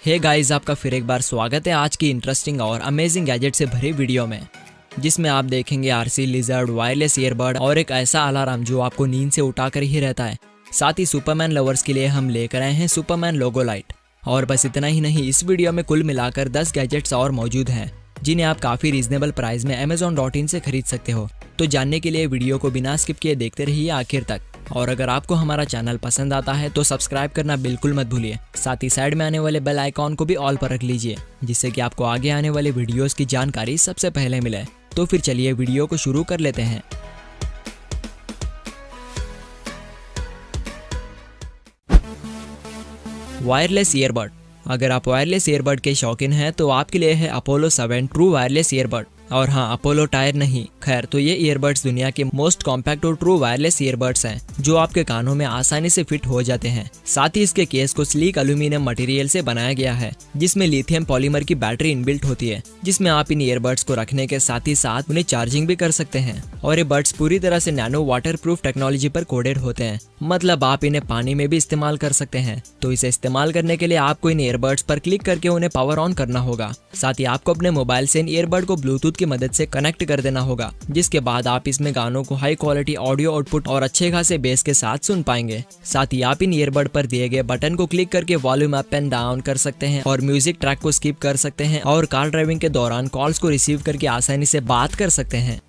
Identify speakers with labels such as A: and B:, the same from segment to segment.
A: Hey guys, आपका फिर एक बार स्वागत है आज की इंटरेस्टिंग और अमेजिंग गैजेट से भरी वीडियो में, जिसमें आप देखेंगे आरसी लिजर्ड वायरलेस ईयरबड और एक ऐसा अलार्म जो आपको नींद से उठाकर ही रहता है। साथ ही सुपरमैन लवर्स के लिए हम लेकर आए हैं सुपरमैन लोगो लाइट। और बस इतना ही नहीं, इस वीडियो में कुल मिलाकर 10 गैजेट्स और मौजूद हैं जिन्हें आप काफ़ी रीजनेबल प्राइस में amazon.in से खरीद सकते हो। तो जानने के लिए वीडियो को बिना स्किप किए देखते रहिए आखिर तक। और अगर आपको हमारा चैनल पसंद आता है तो सब्सक्राइब करना बिल्कुल मत भूलिए। साथ ही साइड में आने वाले बेल आइकॉन को भी ऑल पर रख लीजिए, जिससे कि आपको आगे आने वाले वीडियोस की जानकारी सबसे पहले मिले। तो फिर चलिए वीडियो को शुरू कर लेते हैं। Wireless earbud. अगर आप वायरलेस ईयरबड के शौकीन हैं तो आपके लिए है अपोलो 7 ट्रू वायरलेस ईयरबड। और हाँ, अपोलो टायर नहीं। खैर, तो ये ईयरबड्स दुनिया के मोस्ट कॉम्पैक्ट और ट्रू वायरलेस ईयरबड्स हैं जो आपके कानों में आसानी से फिट हो जाते हैं। साथ ही इसके केस को स्लीक एल्यूमिनियम मटेरियल से बनाया गया है, जिसमें लिथियम पॉलीमर की बैटरी इनबिल्ट होती है, जिसमें आप इन ईयरबड्स को रखने के साथ ही साथ उन्हें चार्जिंग भी कर सकते हैं। और ये बड्स पूरी तरह से नैनो वाटर प्रूफ टेक्नोलॉजी पर कोडेड होते हैं, मतलब आप इन्हें पानी में भी इस्तेमाल कर सकते हैं। तो इसे इस्तेमाल करने के लिए आपको इन ईयरबड्स पर क्लिक करके उन्हें पावर ऑन करना होगा। साथ ही आपको अपने मोबाइल से इन ईयरबड को ब्लूटूथ की मदद से कनेक्ट कर देना होगा, जिसके बाद आप इसमें गानों को हाई क्वालिटी ऑडियो आउटपुट और अच्छे खासे बेस के साथ सुन पाएंगे। साथ ही आप इन ईयरबड पर दिए गए बटन को क्लिक करके वॉल्यूम अप एंड डाउन कर सकते हैं और म्यूजिक ट्रैक को स्किप कर सकते हैं और कार ड्राइविंग के दौरान कॉल्स को रिसीव करके आसानी से बात कर सकते हैं।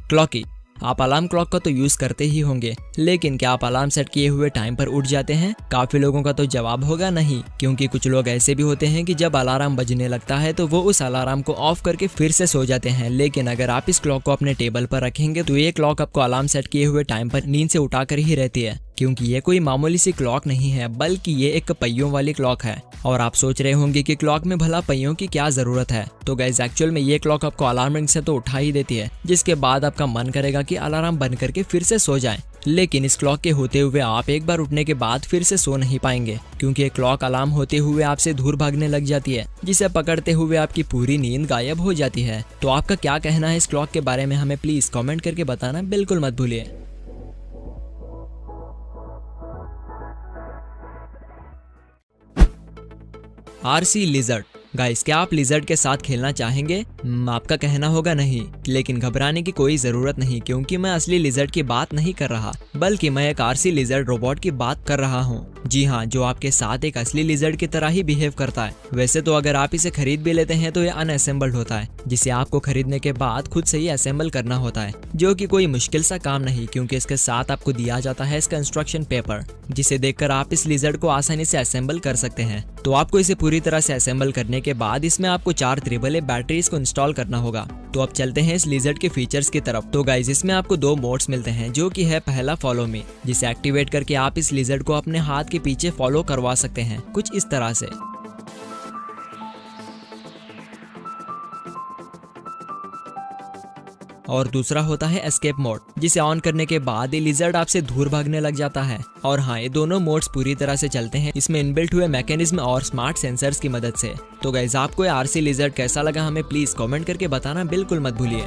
A: क्लॉकी। आप अलार्म क्लॉक का तो यूज करते ही होंगे, लेकिन क्या आप अलार्म सेट किए हुए टाइम पर उठ जाते हैं? काफी लोगों का तो जवाब होगा नहीं, क्योंकि कुछ लोग ऐसे भी होते हैं कि जब अलार्म बजने लगता है तो वो उस अलार्म को ऑफ करके फिर से सो जाते हैं। लेकिन अगर आप इस क्लॉक को अपने टेबल पर रखेंगे तो ये क्लॉक आपको अलार्म सेट किए हुए टाइम पर नींद से उठाकर ही रहती है, क्योंकि ये कोई मामूली सी क्लॉक नहीं है, बल्कि ये एक पहियों वाली क्लॉक है। और आप सोच रहे होंगे कि क्लॉक में भला पहियों की क्या जरूरत है? तो गाइस, एक्चुअल में ये क्लॉक आपको अलार्म रिंग से तो उठा ही देती है, जिसके बाद आपका मन करेगा कि अलार्म बंद करके फिर से सो जाएं। लेकिन इस क्लॉक के होते हुए आप एक बार उठने के बाद फिर से सो नहीं पाएंगे, क्योंकि ये क्लॉक अलार्म होते हुए आपसे दूर भागने लग जाती है, जिसे पकड़ते हुए आपकी पूरी नींद गायब हो जाती है। तो आपका क्या कहना है इस क्लॉक के बारे में? हमें प्लीज कमेंट करके बताना बिल्कुल मत भूलिए। RC lizard. गाइस, क्या आप लिजर्ड के साथ खेलना चाहेंगे? आपका कहना होगा नहीं, लेकिन घबराने की कोई जरूरत नहीं, क्योंकि मैं असली लिजर्ड की बात नहीं कर रहा, बल्कि मैं एक आरसी लिजर्ड रोबोट की बात कर रहा हूँ। जी हाँ, जो आपके साथ एक असली लिजर्ड की तरह ही बिहेव करता है। वैसे तो अगर आप इसे खरीद भी लेते हैं तो ये अनअसेंबल्ड होता है, जिसे आपको खरीदने के बाद खुद से ही असेंबल करना होता है, जो कि कोई मुश्किल सा काम नहीं, क्योंकि इसके साथ आपको दिया जाता है इसका इंस्ट्रक्शन पेपर, जिसे देखकर आप इस लिजर्ड को आसानी से असेंबल कर सकते हैं। तो आपको इसे पूरी तरह से असेंबल करने के बाद इसमें आपको 4 AAA बैटरीज को इंस्टॉल करना होगा। तो अब चलते हैं इस लिजर्ड के फीचर्स की तरफ। तो गाइस, इसमें आपको 2 मोड्स मिलते हैं, जो कि है पहला फॉलो मी, जिसे एक्टिवेट करके आप इस लिजर्ड को अपने हाथ के पीछे फॉलो करवा सकते हैं, कुछ इस तरह से। और दूसरा होता है एस्केप मोड, जिसे ऑन करने के बाद ये लिजर्ड आपसे दूर भागने लग जाता है। और हाँ, ये दोनों मोड्स पूरी तरह से चलते हैं इसमें इनबिल्ट हुए मैकेनिज्म और स्मार्ट सेंसर्स की मदद से। तो गाइस, आपको ये आरसी लिजर्ड कैसा लगा हमें प्लीज कमेंट करके बताना बिल्कुल मत भूलिए।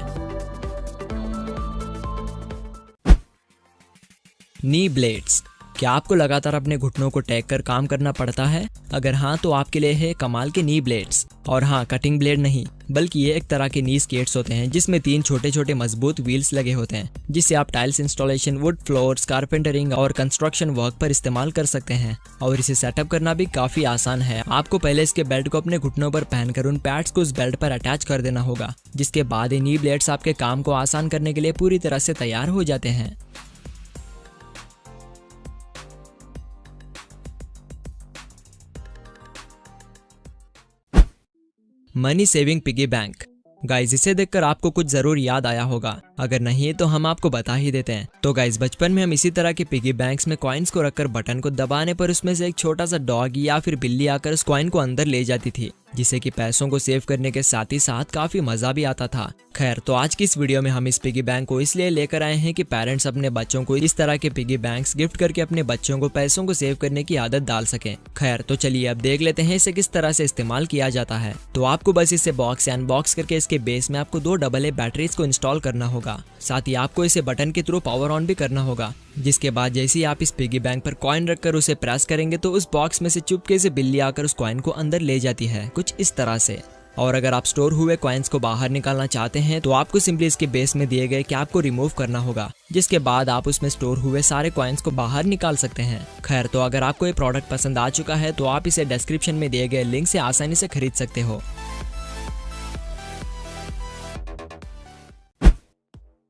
A: नी ब्लेड्स। क्या आपको लगातार अपने घुटनों को टेक कर काम करना पड़ता है? अगर हाँ, तो आपके लिए है कमाल के नी ब्लेड्स। और हाँ, कटिंग ब्लेड नहीं, बल्कि ये एक तरह के नी स्केट्स होते हैं, जिसमें 3 छोटे छोटे मजबूत व्हील्स लगे होते हैं, जिससे आप tiles installation, would floors, carpentering और कंस्ट्रक्शन वर्क पर इस्तेमाल कर सकते हैं। और इसे सेटअप करना भी काफी आसान है। आपको पहले इसके बेल्ट को अपने घुटनों पर पहनकर उन पैड्स को उस बेल्ट पर अटैच कर देना होगा, जिसके बाद ये नी ब्लेड्स आपके काम को आसान करने के लिए पूरी तरह से तैयार हो जाते हैं। Money saving piggy bank. Guys, इसे देखकर आपको कुछ जरूर याद आया होगा, अगर नहीं तो हम आपको बता ही देते हैं। तो गाइज, बचपन में हम इसी तरह के पिगी बैंक्स में कॉइन्स को रखकर बटन को दबाने पर उसमें से एक छोटा सा डॉग या फिर बिल्ली आकर उस कॉइन को अंदर ले जाती थी, जिससे कि पैसों को सेव करने के साथ ही साथ काफी मजा भी आता था। खैर, तो आज की इस वीडियो में हम इस पिगी बैंक को इसलिए लेकर आए हैं कि पेरेंट्स अपने बच्चों को इस तरह के पिगी बैंक्स गिफ्ट करके अपने बच्चों को पैसों को सेव करने की आदत डाल सकें। खैर, तो चलिए अब देख लेते हैं इसे किस तरह से इस्तेमाल किया जाता है। तो आपको बस इसे बॉक्स से अनबॉक्स करके इसके बेस में आपको 2 AA बैटरीज को इंस्टॉल करना होगा। साथ ही आपको इसे बटन के थ्रू पावर ऑन भी करना होगा। जिसके बाद जैसे ही आप इस पिगी बैंक पर कॉइन रखकर उसे प्रेस करेंगे तो उस बॉक्स में से चुपके से बिल्ली आकर उस कॉइन को अंदर ले जाती है, कुछ इस तरह से। और अगर आप स्टोर हुए कॉइन्स को बाहर निकालना चाहते हैं तो आपको सिंपली इसके बेस में दिए गए कैप को रिमूव करना होगा, जिसके बाद आप उसमें स्टोर हुए सारे कॉइन्स को बाहर निकाल सकते हैं। खैर, तो अगर आपको ये प्रोडक्ट पसंद आ चुका है तो आप इसे डिस्क्रिप्शन में दिए गए लिंक से आसानी से खरीद सकते हो।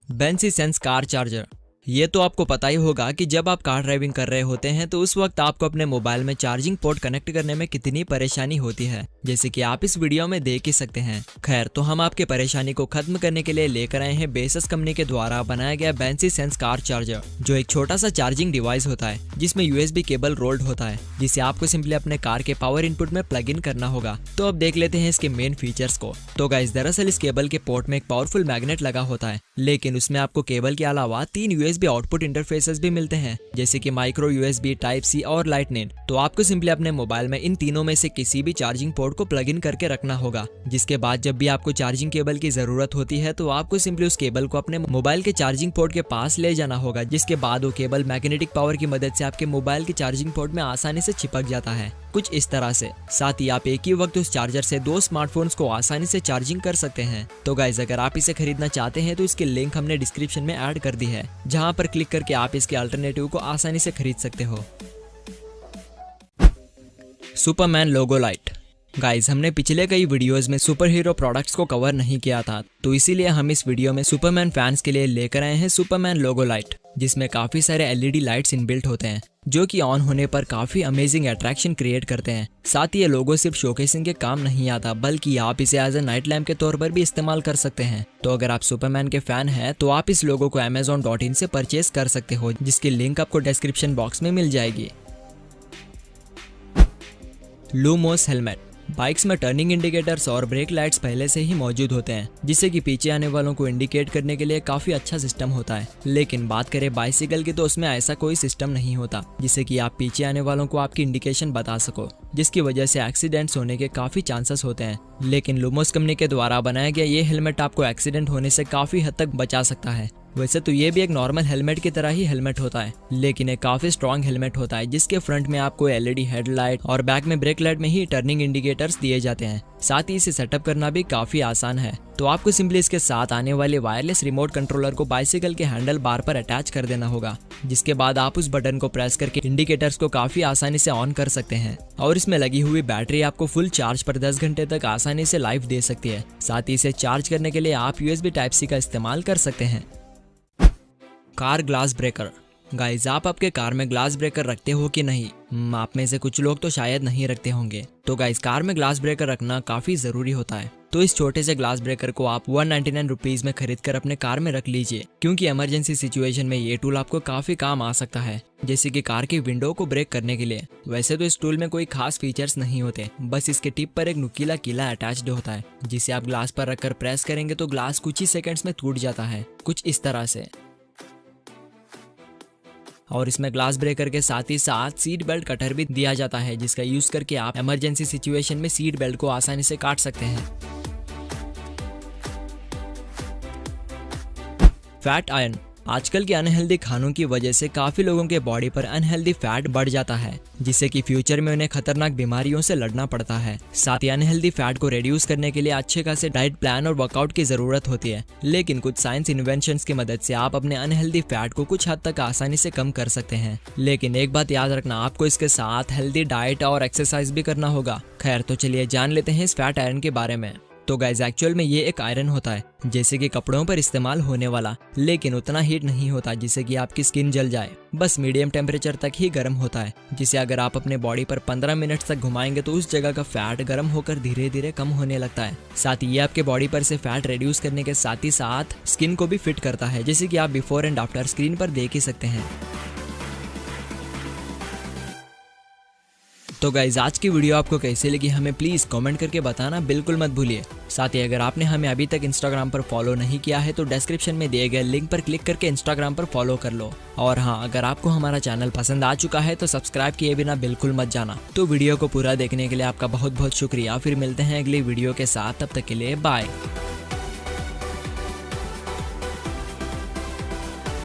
A: बेंसी सेंस कार चार्जर। ये तो आपको पता ही होगा कि जब आप कार ड्राइविंग कर रहे होते हैं तो उस वक्त आपको अपने मोबाइल में चार्जिंग पोर्ट कनेक्ट करने में कितनी परेशानी होती है, जैसे कि आप इस वीडियो में देख ही सकते हैं। खैर, तो हम आपके परेशानी को खत्म करने के लिए लेकर आए हैं बेसस कंपनी के द्वारा बनाया गया बेंसी सेंस कार चार्जर, जो एक छोटा सा चार्जिंग डिवाइस होता है जिसमें USB केबल रोल्ड होता है, जिसे आपको सिंपली अपने कार के पावर इनपुट में प्लग इन करना होगा। तो अब देख लेते हैं इसके मेन फीचर्स को। तो गाइस, दरअसल इस केबल के पोर्ट में एक पावरफुल मैग्नेट लगा होता है, लेकिन उसमें आपको केबल के अलावा 3 USB आउटपुट इंटरफेसेस भी मिलते हैं, जैसे कि माइक्रो USB, टाइप C और लाइटनिंग। तो आपको सिंपली अपने मोबाइल में इन तीनों में से किसी भी चार्जिंग पोर्ट को प्लग इन करके रखना होगा, जिसके बाद जब भी आपको चार्जिंग केबल की जरूरत होती है तो आपको सिंपली उस केबल को अपने मोबाइल के चार्जिंग पोर्ट के पास ले जाना होगा, जिसके बाद वो केबल मैग्नेटिक पावर की मदद से आपके मोबाइल के चार्जिंग पोर्ट में आसानी से चिपक जाता है, कुछ इस तरह से। साथ ही आप एक ही वक्त उस चार्जर से 2 स्मार्टफोन्स को आसानी से चार्जिंग कर सकते हैं। तो गाइस, अगर आप इसे खरीदना चाहते हैं तो इसकी लिंक हमने डिस्क्रिप्शन में ऐड कर दी है, जहां पर क्लिक करके आप इसके अल्टरनेटिव को आसानी से खरीद सकते हो। सुपरमैन लोगो लाइट। गाइस, हमने पिछले कई वीडियोस में सुपर हीरो प्रोडक्ट्स को कवर नहीं किया था, तो इसीलिए हम इस वीडियो में सुपरमैन फैंस के लिए लेकर आए हैं सुपरमैन लोगो लाइट, जिसमें काफी सारे LED लाइट्स इनबिल्ट होते हैं, जो कि ऑन होने पर काफी अमेजिंग अट्रैक्शन क्रिएट करते हैं। साथ ही ये लोगो सिर्फ शोकेसिंग के काम नहीं आता, बल्कि आप इसे एज ए नाइट लैम्प के तौर पर भी इस्तेमाल कर सकते हैं। तो अगर आप सुपरमैन के फैन हैं तो आप इस लोगो को Amazon.in से परचेज कर सकते हो, जिसकी लिंक आपको डिस्क्रिप्शन बॉक्स में मिल जाएगी। Lumos helmet. बाइक्स में टर्निंग इंडिकेटर्स और ब्रेक लाइट्स पहले से ही मौजूद होते हैं, जिससे कि पीछे आने वालों को इंडिकेट करने के लिए काफी अच्छा सिस्टम होता है। लेकिन बात करें बाइसिकल की तो उसमें ऐसा कोई सिस्टम नहीं होता, जिससे कि आप पीछे आने वालों को आपकी इंडिकेशन बता सको, जिसकी वजह से एक्सीडेंट्स होने के काफी चांसेस होते हैं। लेकिन लूमोस कंपनी के द्वारा बनाया गया ये हेलमेट आपको एक्सीडेंट होने से काफी हद तक बचा सकता है। वैसे तो ये भी एक नॉर्मल हेलमेट की तरह ही हेलमेट होता है, लेकिन एक काफी स्ट्रॉन्ग हेलमेट होता है, जिसके फ्रंट में आपको LED हेडलाइट और बैक में ब्रेक लाइट में ही टर्निंग इंडिकेटर्स दिए जाते हैं। साथ ही इसे सेटअप करना भी काफी आसान है। तो आपको सिंपली इसके साथ आने वाले वायरलेस रिमोट कंट्रोलर को बाइसिकल के हैंडल बार पर अटैच कर देना होगा, जिसके बाद आप उस बटन को प्रेस करके इंडिकेटर्स को काफी आसानी से ऑन कर सकते हैं। और इसमें लगी हुई बैटरी आपको फुल चार्ज पर 10 घंटे तक आसानी से लाइफ दे सकती है। साथ ही इसे चार्ज करने के लिए आप USB टाइप C का इस्तेमाल कर सकते हैं। Car glass breaker. गाइस, आप आपके कार में ग्लास ब्रेकर रखते हो कि नहीं? आप में से कुछ लोग तो शायद नहीं रखते होंगे। तो गाइस, कार में ग्लास ब्रेकर रखना काफी जरूरी होता है। तो इस छोटे से ग्लास ब्रेकर को आप 199 रुपीज में खरीद कर अपने कार में रख लीजिए, क्योंकि इमरजेंसी सिचुएशन में ये टूल आपको काफी काम आ सकता है, जैसे कि कार की विंडो को ब्रेक करने के लिए। वैसे तो इस टूल में कोई खास फीचर्स नहीं होते, बस इसके टिप पर एक नुकीला कीला अटैच्ड होता है, जिसे आप ग्लास पर रखकर प्रेस करेंगे तो ग्लास कुछ ही सेकंड्स में टूट जाता है, कुछ इस तरह से। और इसमें ग्लास ब्रेकर के साथ ही साथ सीट बेल्ट कटर भी दिया जाता है, जिसका यूज करके आप इमरजेंसी सिचुएशन में सीट बेल्ट को आसानी से काट सकते हैं। Fat iron. आजकल के अनहेल्दी खानों की वजह से काफी लोगों के बॉडी पर अनहेल्दी फैट बढ़ जाता है, जिससे कि फ्यूचर में उन्हें खतरनाक बीमारियों से लड़ना पड़ता है। साथ ही अनहेल्दी फैट को रिड्यूस करने के लिए अच्छे खासे डाइट प्लान और वर्कआउट की जरूरत होती है, लेकिन कुछ साइंस इन्वेंशंस की मदद से आप अपने अनहेल्दी फैट को कुछ हद तक आसानी से कम कर सकते हैं। लेकिन एक बात याद रखना, आपको इसके साथ हेल्दी डाइट और एक्सरसाइज भी करना होगा। खैर, तो चलिए जान लेते हैं इस फैट आयरन के बारे में। तो गाइस, एक्चुअल में ये एक आयरन होता है, जैसे कि कपड़ों पर इस्तेमाल होने वाला, लेकिन उतना हीट नहीं होता जिससे कि आपकी स्किन जल जाए। बस मीडियम टेम्परेचर तक ही गर्म होता है, जिसे अगर आप अपने बॉडी पर 15 मिनट तक घुमाएंगे तो उस जगह का फैट गर्म होकर धीरे धीरे कम होने लगता है। साथ ही ये आपके बॉडी पर से फैट रिड्यूस करने के साथ ही साथ स्किन को भी फिट करता है, जैसे कि आप बिफोर एंड आफ्टर स्क्रीन पर देख ही सकते हैं। तो गाइज, आज की वीडियो आपको कैसी लगी हमें प्लीज कमेंट करके बताना बिल्कुल मत भूलिए। साथ ही अगर आपने हमें अभी तक इंस्टाग्राम पर फॉलो नहीं किया है तो डिस्क्रिप्शन में दिए गए लिंक पर क्लिक करके इंस्टाग्राम पर फॉलो कर लो। और हाँ, अगर आपको हमारा चैनल पसंद आ चुका है तो सब्सक्राइब किए बिना बिल्कुल मत जाना। तो वीडियो को पूरा देखने के लिए आपका बहुत बहुत शुक्रिया। फिर मिलते हैं अगली वीडियो के साथ, तब तक के लिए बाय।